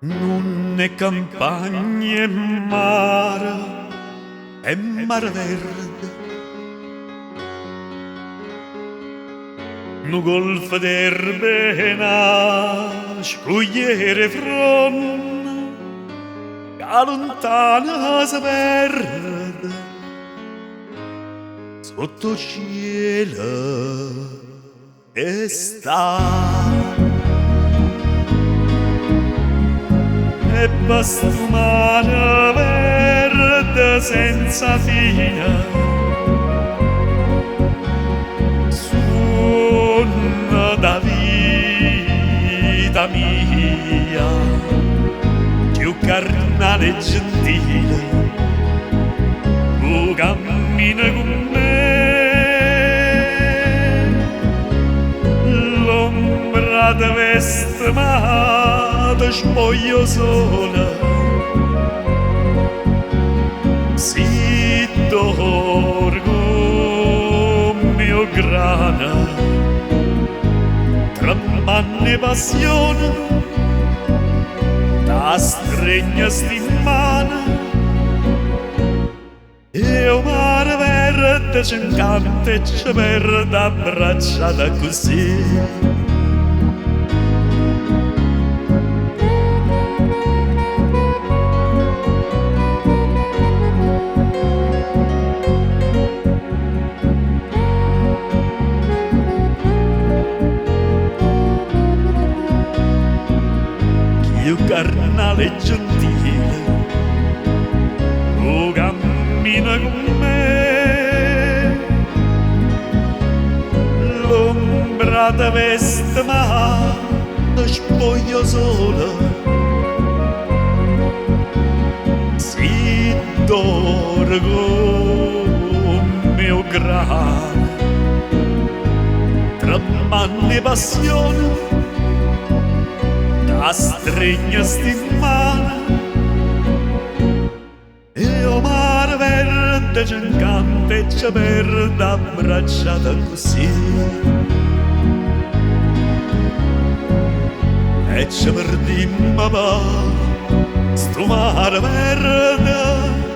Non è campagna e mare verde. Nu golfo d'erbe na scogliere fron che lontana si perde sotto cielo e sta. E basta un mare verde senza fine, suona da vita mia, più carnale e gentile, tu cammina con me, l'ombra di veste ma spoglio sola, si dorgo mio grana, tra manne passione, da stregna stimana, e o mare verde ci incanta e ci perde abbracciata così. Più carnale e gentile, tu cammina con me, l'ombra di veste ma spoglio sola, si dorgo mio grano, tra manne passione, a stregna stimana, e o mare verde ci incanta e ci perde abbracciata così. E ci perdimmo sto mare verde